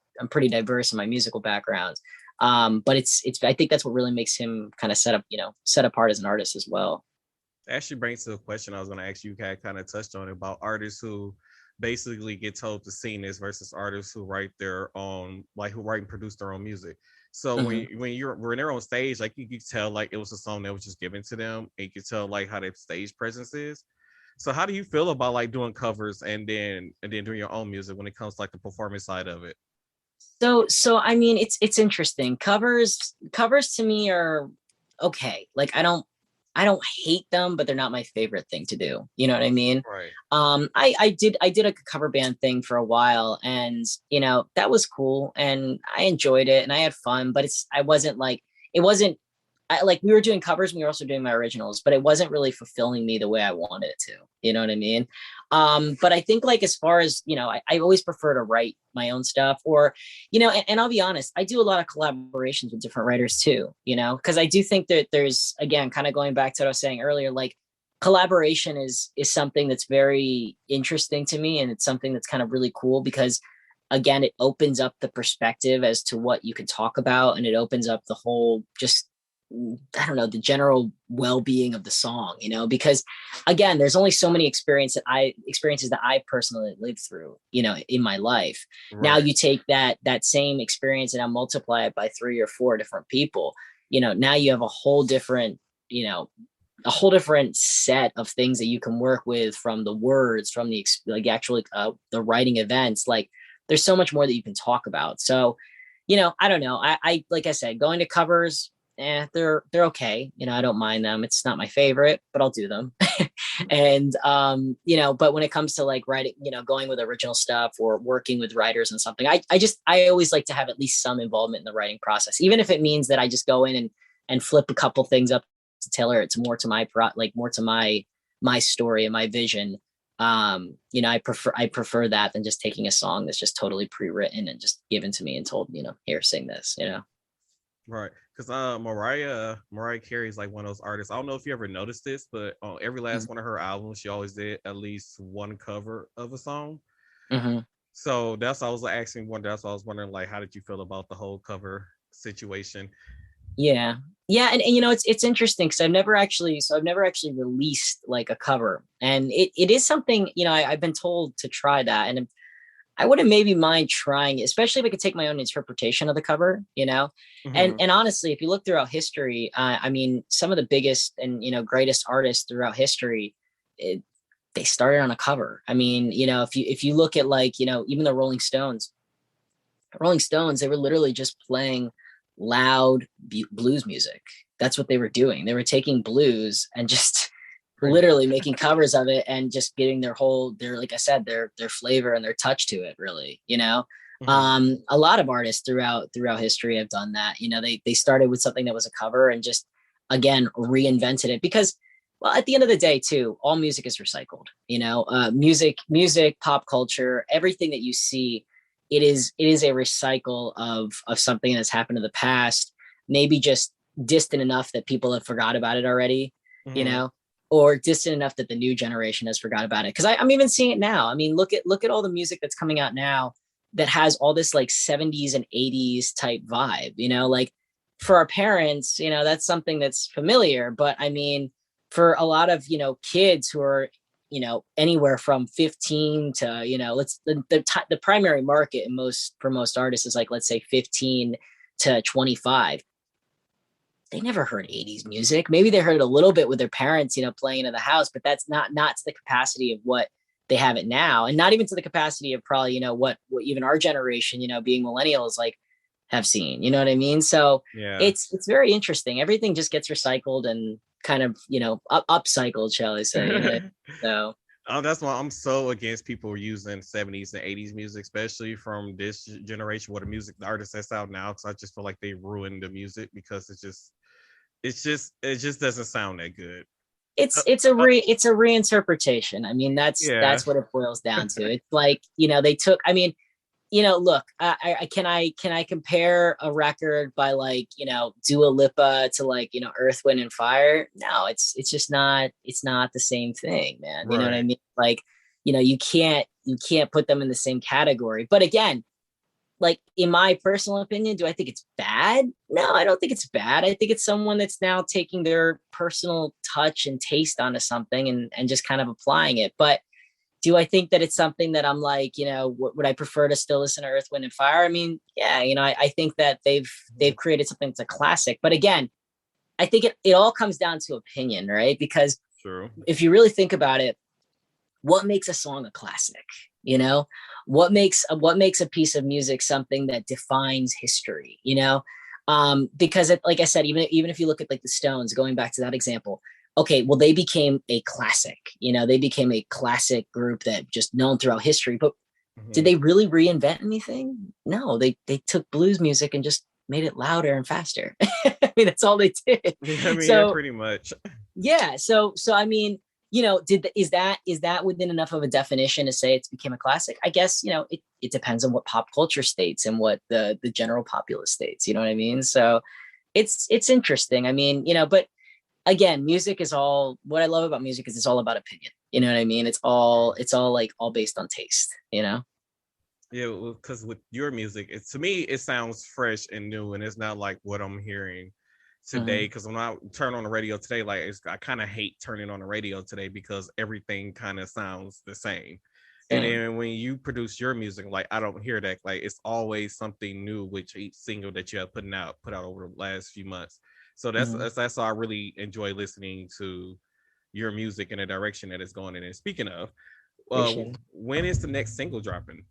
diverse in my musical background. But it's I think that's what really makes him kind of set apart as an artist as well. Actually brings to a question I was going to ask you, kind of touched on it, about artists who basically get told to sing this versus artists who write their own, like who write and produce their own music. So when they're on stage, like you could tell like it was a song that was just given to them, and you could tell like how their stage presence is. So how do you feel about like doing covers and then doing your own music when it comes to like the performance side of it? So I mean, it's interesting. Covers to me are okay. Like I don't hate them, but they're not my favorite thing to do. You know what I mean? Right. I did a cover band thing for a while, and that was cool, and I enjoyed it and I had fun, but it wasn't like we were doing covers and we were also doing my originals, but it wasn't really fulfilling me the way I wanted it to. You know what I mean? But I think like as far as, I always prefer to write my own stuff, or, and I'll be honest, I do a lot of collaborations with different writers too, because I do think that there's, again, kind of going back to what I was saying earlier, like collaboration is something that's very interesting to me. And it's something that's kind of really cool because, again, it opens up the perspective as to what you can talk about. And it opens up the whole, just, I don't know, the general well-being of the song, because again, there's only so many experiences that I personally lived through, in my life. Right. Now you take that same experience and I multiply it by 3 or 4 different people, now you have a whole different set of things that you can work with, from the words, from the the writing events. Like there's so much more that you can talk about. So, I don't know. I like I said, going to covers, they're okay. I don't mind them. It's not my favorite, but I'll do them. And, but when it comes to like writing, going with original stuff or working with writers and something, I always like to have at least some involvement in the writing process, even if it means that I just go in and flip a couple things up to tailor it to more to my story and my vision. I prefer that than just taking a song that's just totally pre-written and just given to me and told, here, sing this, Right. Because Mariah Carey is like one of those artists. I don't know if you ever noticed this, but on every last one of her albums, she always did at least one cover of a song. Mm-hmm. So that's why I was asking. That's why I was wondering, like, how did you feel about the whole cover situation? Yeah, and it's interesting because I've never actually released like a cover, and it is something I've been told to try that, and I wouldn't maybe mind trying, especially if I could take my own interpretation of the cover, Mm-hmm. And honestly, if you look throughout history, I mean, some of the biggest and, greatest artists throughout history, they started on a cover. I mean, if you look at like, even the Rolling Stones, they were literally just playing loud blues music. That's what they were doing. They were taking blues and just literally making covers of it and just getting their like I said, their flavor and their touch to it, really. Mm-hmm. A lot of artists throughout history have done that. They started with something that was a cover and just, again, reinvented it, because, well, at the end of the day too, all music is recycled. Music, pop culture, everything that you see, it is a recycle of something that's happened in the past, maybe just distant enough that people have forgot about it already, you know, or distant enough that the new generation has forgot about it. Because I'm even seeing it now. I mean, look at all the music that's coming out now that has all this like 70s and 80s type vibe, you know, like for our parents, you know, that's something that's familiar. But I mean, for a lot of, you know, kids who are, you know, anywhere from 15 to, you know, the primary market for most artists is like, let's say 15 to 25. They never heard 80s music. Maybe they heard it a little bit with their parents, you know, playing in the house, but that's not to the capacity of what they have it now. And not even to the capacity of probably, you know, what even our generation, you know, being millennials, like have seen, you know what I mean? So Yeah. it's very interesting. Everything just gets recycled and kind of, you know, upcycled, shall I say, you know? So oh, that's why I'm so against people using 70s and 80s music, especially from this generation, what the artists that's out now, because I just feel like they ruined the music because it just doesn't sound that good. it's a reinterpretation. I mean, Yeah. that's what it boils down to. It's like, you know, they took, I mean, you know, look, can I compare a record by like, you know, Dua Lipa to like, you know, Earth, Wind and Fire? No, it's just not, it's not the same thing, man. You know what I mean? Like, you know, you can't put them in the same category. But again, like in my personal opinion, do I think it's bad? No, I don't think it's bad. I think it's someone that's now taking their personal touch and taste onto something and just kind of applying it. But do I think that it's something that I'm like, you know, would I prefer to still listen to Earth, Wind and Fire? I mean, yeah, you know, I think that they've created something that's a classic. But again, I think it all comes down to opinion, right? Because if you really think about it, what makes a song a classic? You know, what makes a piece of music something that defines history? You know, because like I said, even if you look at like the Stones, going back to that example, okay, well, they became a classic, you know, they became a classic group that just known throughout history, but did they really reinvent anything? No, they took blues music and just made it louder and faster. I mean, that's all they did. I mean, so, yeah, pretty much. Yeah. So, I mean, you know, is that within enough of a definition to say it's became a classic? I guess, you know, it depends on what pop culture states and what the general populace states, you know what I mean? So it's interesting. I mean, you know, but again, music is all, what I love about music is it's all about opinion. You know what I mean? It's all like all based on taste, you know? Yeah, because with your music, to me, it sounds fresh and new, and it's not like what I'm hearing today. Because when I turn on the radio today, like I kind of hate turning on the radio today because everything kind of sounds the same. And then when you produce your music, like I don't hear that. Like it's always something new with each single that you have put out over the last few months. So that's how I really enjoy listening to your music in the direction that it's going in. And speaking of, when is the next single dropping?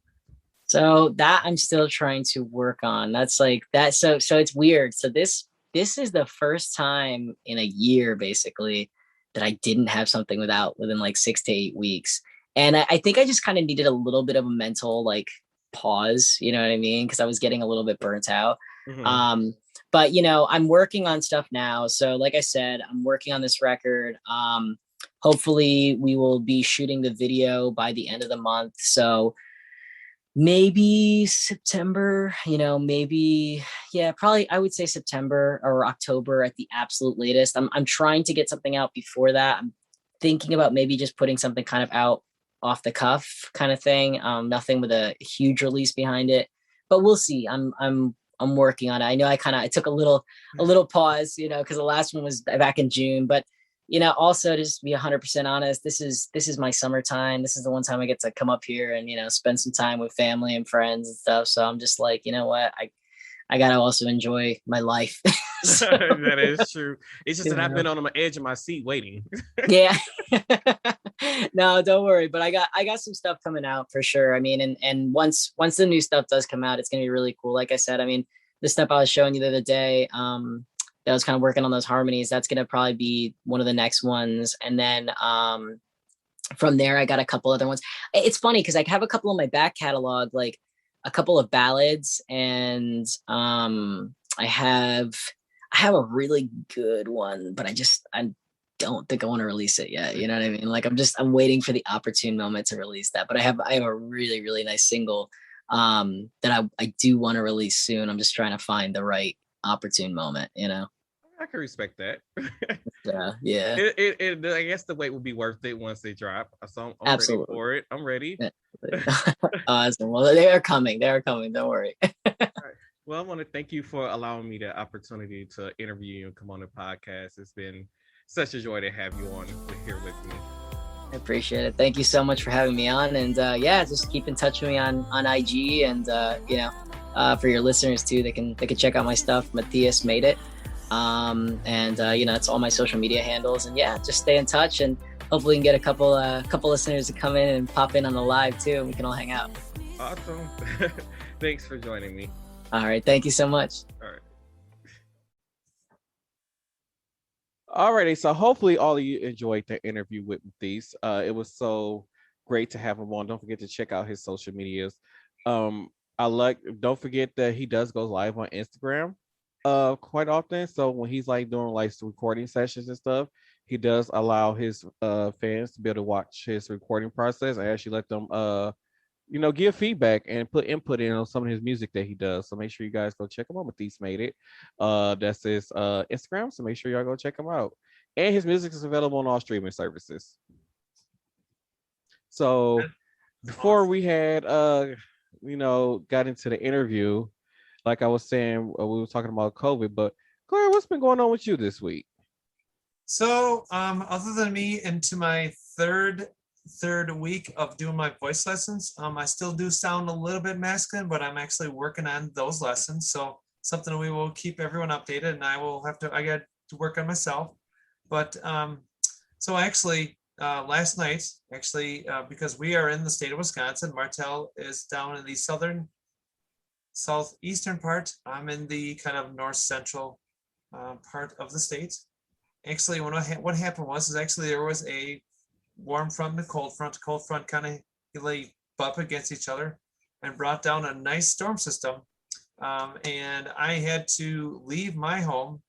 So that I'm still trying to work on. That's like that. So it's weird. So this is the first time in a year, basically, that I didn't have something within like 6 to 8 weeks. And I think I just kind of needed a little bit of a mental like pause, you know what I mean? Because I was getting a little bit burnt out. But you know, I'm working on stuff now. So like I said, I'm working on this record. Hopefully we will be shooting the video by the end of the month. So maybe September, you know, probably I would say September or October at the absolute latest. I'm trying to get something out before that. I'm thinking about maybe just putting something kind of out off the cuff kind of thing. Nothing with a huge release behind it, but we'll see. I'm working on it. I know I took a little pause, you know, because the last one was back in June, but you know, also to just be 100% honest, this is my summertime. This is the one time I get to come up here and, you know, spend some time with family and friends and stuff. So I'm just like, you know what, I got to also enjoy my life. So, that is true. It's just that I've been on the edge of my seat waiting. Yeah. No, don't worry. But I got some stuff coming out for sure. I mean, and once the new stuff does come out, it's going to be really cool. Like I said, I mean, the stuff I was showing you the other day, that I was kind of working on those harmonies, that's going to probably be one of the next ones. And then from there, I got a couple other ones. It's funny because I have a couple of my back catalog, like a couple of ballads, and I have a really good one, but I don't think I want to release it yet. You know what I mean? Like I'm waiting for the opportune moment to release that. But I have a really, really nice single that I do want to release soon. I'm just trying to find the right opportune moment, you know? I can respect that. Yeah. I guess the wait will be worth it once they drop. So I'm ready Absolutely. for it. I'm ready. Awesome. Well, they are coming. They are coming. Don't worry. All right. Well, I want to thank you for allowing me the opportunity to interview you and come on the podcast. It's been such a joy to have you on here with me. I appreciate it. Thank you so much for having me on. And yeah, just keep in touch with me on IG, and for your listeners too, they can check out my stuff, Matias Made It. It's all my social media handles, and yeah, just stay in touch, and hopefully we can get a couple listeners to come in and pop in on the live too, and we can all hang out. Awesome. Thanks for joining me. All right. Thank you so much. All right. Alrighty, so hopefully all of you enjoyed the interview with Matias. It was so great to have him on. Don't forget to check out his social medias. Don't forget that he does go live on Instagram quite often. So when he's like doing like recording sessions and stuff, he does allow his fans to be able to watch his recording process and actually let them give feedback and put input in on some of his music that he does. So make sure you guys go check him out. Matias Made It. That's his Instagram. So make sure y'all go check him out. And his music is available on all streaming services. So before we had got into the interview, like I was saying, we were talking about COVID, but Claire, what's been going on with you this week? So other than me into my third week of doing my voice lessons, I still do sound a little bit masculine, but I'm actually working on those lessons. So something we will keep everyone updated, and I got to work on myself. But so actually last night, because we are in the state of Wisconsin, Martel is down in the southeastern part. I'm in the kind of north central part of the state. Actually, what happened was there was a warm front and a cold front kind of butt against each other and brought down a nice storm system. And I had to leave my home,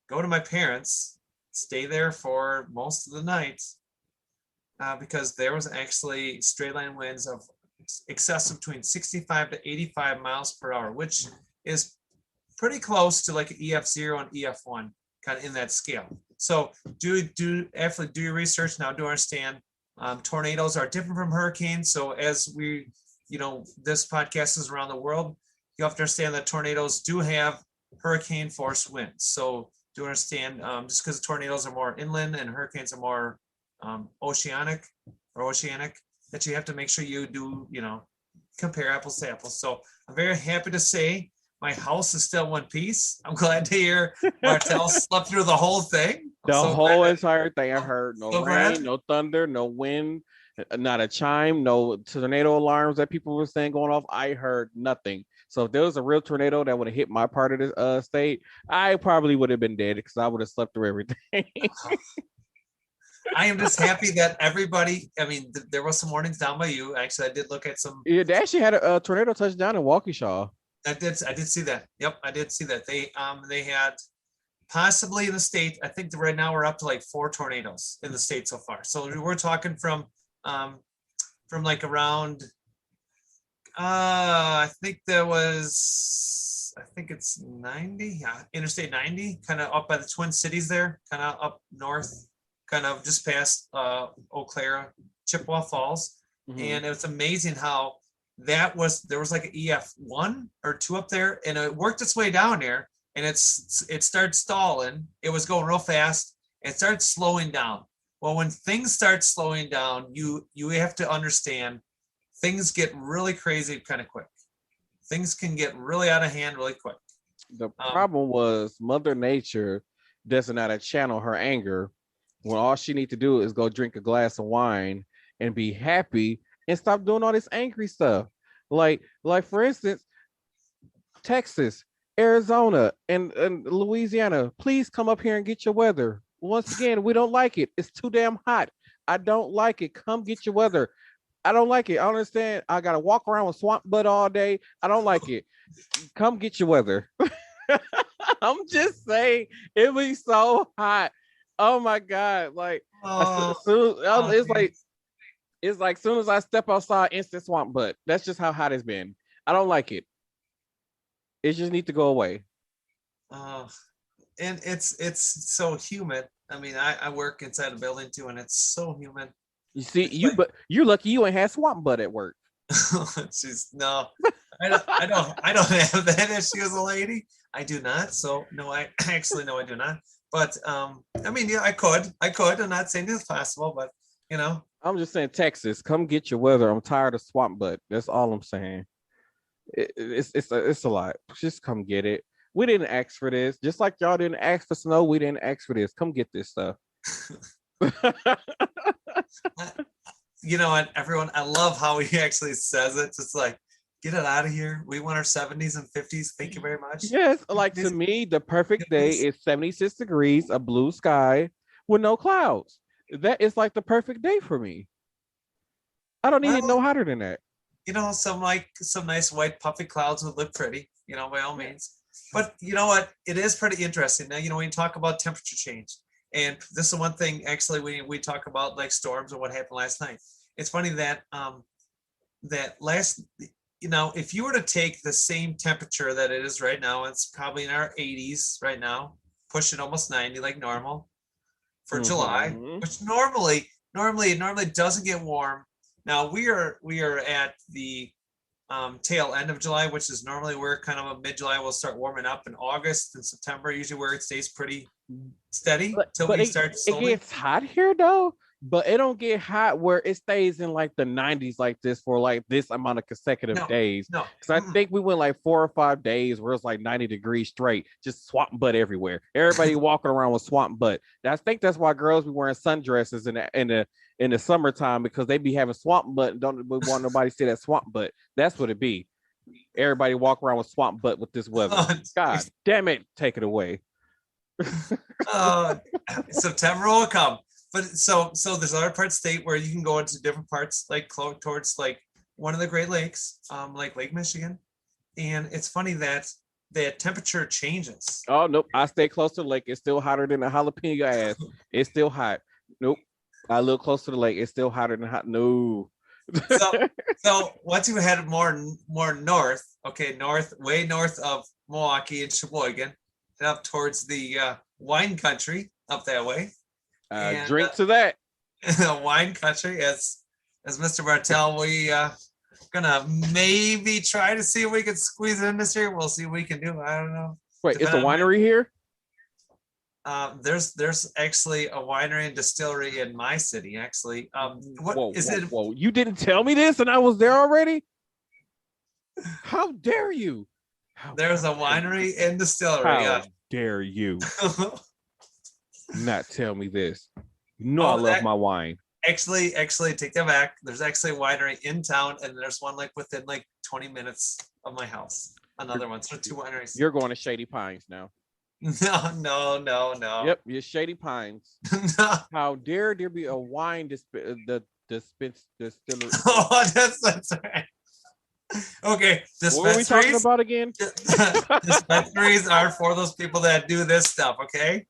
go to my parents, stay there for most of the night because there was actually straight line winds of excess of between 65 to 85 miles per hour, which is pretty close to like an EF0 and EF1, kind of in that scale. So do your research now. Do understand tornadoes are different from hurricanes. So as this podcast is around the world, you have to understand that tornadoes do have hurricane force winds. So do understand just because tornadoes are more inland and hurricanes are more oceanic, that you have to make sure you do, compare apples to apples. So I'm very happy to say my house is still one piece. I'm glad to hear Martel slept through the whole thing. Entire thing. I heard no rain, no thunder, no wind, not a chime, no tornado alarms that people were saying going off. I heard nothing. So if there was a real tornado that would have hit my part of the state, I probably would have been dead because I would have slept through everything. I am just happy that everybody, there was some warnings down by you. Actually, I did look at some. Yeah, they actually had a tornado touchdown in Waukesha. I did see that. Yep, I did see that. They had possibly in the state, I think right now we're up to like 4 tornadoes in the state so far. So we're talking from like around I think it's 90, yeah, Interstate 90, kind of up by the Twin Cities there, kind of up north, kind of just past Eau Claire, Chippewa Falls. Mm-hmm. And it was amazing how there was like an EF1 or 2 up there, and it worked its way down there, and it started stalling. It was going real fast. It started slowing down. Well, when things start slowing down, you have to understand things get really crazy kind of quick. Things can get really out of hand really quick. The problem was Mother Nature doesn't know how to channel her anger when all she needs to do is go drink a glass of wine and be happy and stop doing all this angry stuff. Like for instance, Texas, Arizona, and Louisiana, please come up here and get your weather. Once again, we don't like it. It's too damn hot. I don't like it. Come get your weather. I don't like it. I understand. I got to walk around with swamp butt all day. I don't like it. Come get your weather. I'm just saying, it was so hot. Oh my God. Like, it's like soon as I step outside, instant swamp butt. That's just how hot it's been. I don't like it. It just needs to go away. and it's so humid. I mean, I work inside a building too, and it's so humid. You see, It's like, you're lucky you ain't had swamp butt at work. jeez, no, I don't have that issue as a lady. I do not. So no, I actually no, I do not. But I mean, yeah, I could. I'm not saying it's possible, but you know, I'm just saying, Texas, come get your weather. I'm tired of swamp butt. That's all I'm saying. It's a lot. Just come get it. We didn't ask for this. Just like y'all didn't ask for snow, we didn't ask for this. Come get this stuff. you know what, everyone, I love how he actually says it. It's like, get it out of here. We want our 70s and 50s. Thank you very much. Yes, like to me, the perfect day is 76 degrees, a blue sky with no clouds. That is like the perfect day for me. I don't need it no hotter than that. You know, some nice white puffy clouds would look pretty, you know, by all means. But you know what? It is pretty interesting. Now, you know, when you talk about temperature change, and this is one thing actually we talk about like storms and what happened last night. It's funny that you know, if you were to take the same temperature that it is right now, it's probably in our 80s right now, pushing almost 90 like normal for July, which normally it doesn't get warm. Now we are at the tail end of July, which is normally where kind of a mid-July will start warming up. In August and September, usually where it stays pretty steady till we start slowly. It gets hot here though, but it don't get hot where it stays in like the 90s like this for like this amount of consecutive days. No, because I think we went like 4 or 5 days where it's like 90 degrees straight, just swamp butt everywhere. Everybody walking around with swamp butt. I think that's why girls be wearing sundresses in the summertime, because they be having swamp butt and don't want nobody to see that swamp butt. That's what it be. Everybody walk around with swamp butt with this weather. God damn it, take it away. September will come. But so there's other parts of the state where you can go into different parts, like towards like one of the Great Lakes, like Lake Michigan. And it's funny that the temperature changes. Oh, nope. I stay close to the lake. It's still hotter than a jalapeno ass. It's still hot. Nope. I live close to the lake. It's still hotter than hot. No. So once you head more north, okay, way north of Milwaukee and Sheboygan, and up towards the wine country up that way. Drink to that. Wine country, as Mr. Martel, we gonna maybe try to see if we can squeeze it in this year. We'll see what we can do. I don't know. Wait, it's a winery here? There's actually a winery and distillery in my city, actually. Whoa, you didn't tell me this and I was there already? How dare you? There's a winery and distillery. How dare you not tell me this? No, I love my wine. Actually, take that back. There's actually a winery in town, and there's one like within like 20 minutes of my house. Another one. So 2 wineries. You're going to Shady Pines now. No. Yep, you're Shady Pines. No. How dare there be a wine distillery? Oh, that's right. Okay, what are we talking about again? Dispensaries are for those people that do this stuff. Okay,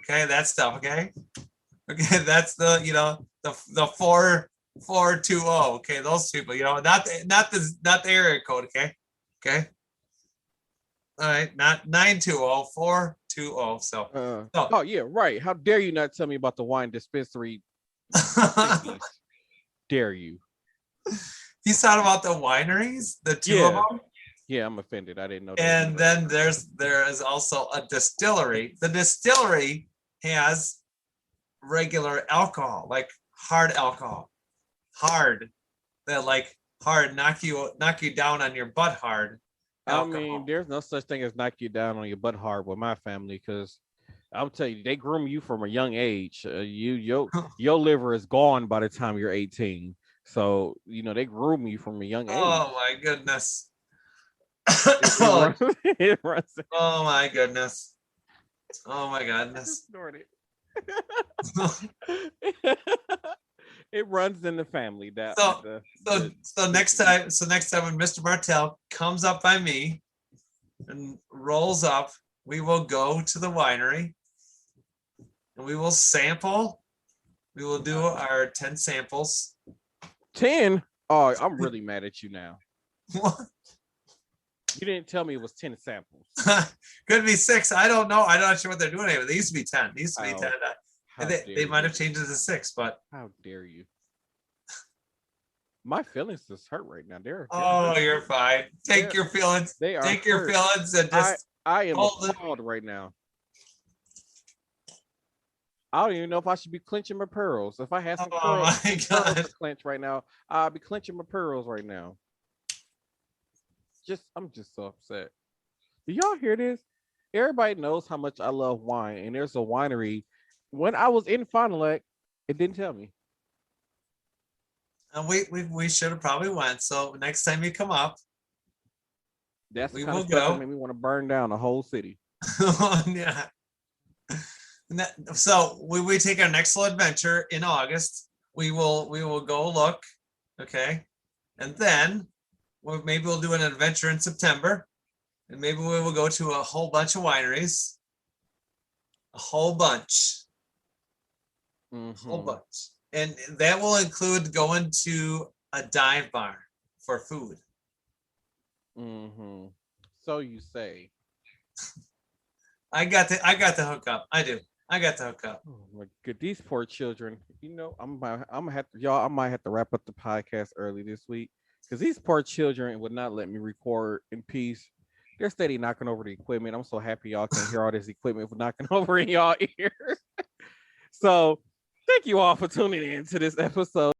that stuff. Okay, that's the the 4420. Okay, those people. Not the area code. Okay. All right, not 920, 420. So. Oh yeah, right. How dare you not tell me about the wine dispensary? Dare you? You thought about the wineries, the two of them? Yeah, I'm offended. I didn't know. And then there is also a distillery. The distillery has regular alcohol, like hard alcohol, hard. That like hard knock you down on your butt hard. Alcohol. I mean, there's no such thing as knock you down on your butt hard with my family, because I'll tell you, they groom you from a young age. Your liver is gone by the time you're 18. So, they groom you from a young age. Oh, my goodness. It runs. Oh, my goodness. Oh, my goodness. It runs in the family. So next time when Mr. Martel comes up by me and rolls up, we will go to the winery and we will sample. We will do our 10 samples. 10? Oh, I'm really mad at you now. What? You didn't tell me it was 10 samples. Could be 6. I don't know. I'm not sure what they're doing anymore. They used to be 10. They used to be 10. They might have changed it to 6, but how dare you? My feelings just hurt right now. Oh, you're fine. Take your feelings. Take your feelings and just. I am appalled right now. I don't even know if I should be clenching my pearls. If I had some pearls to clench right now, I'll be clenching my pearls right now. I'm just so upset. Do y'all hear this? Everybody knows how much I love wine, and there's a winery. When I was in Fond du Lac, it didn't tell me. And we should have probably went. So next time you come up, that's the kind of stuff that made me want to burn down the whole city. Yeah. So we take our next little adventure in August. We will go look, okay, and then maybe we'll do an adventure in September, and maybe we will go to a whole bunch of wineries, a whole bunch, whole bunch, and that will include going to a dive bar for food. So you say. I got the hookup. I do. I got the hookup. Oh my God, these poor children. You know, I'm gonna have to, y'all. I might have to wrap up the podcast early this week because these poor children would not let me record in peace. They're steady knocking over the equipment. I'm so happy y'all can hear all this equipment for knocking over in y'all ears. So, thank you all for tuning in to this episode.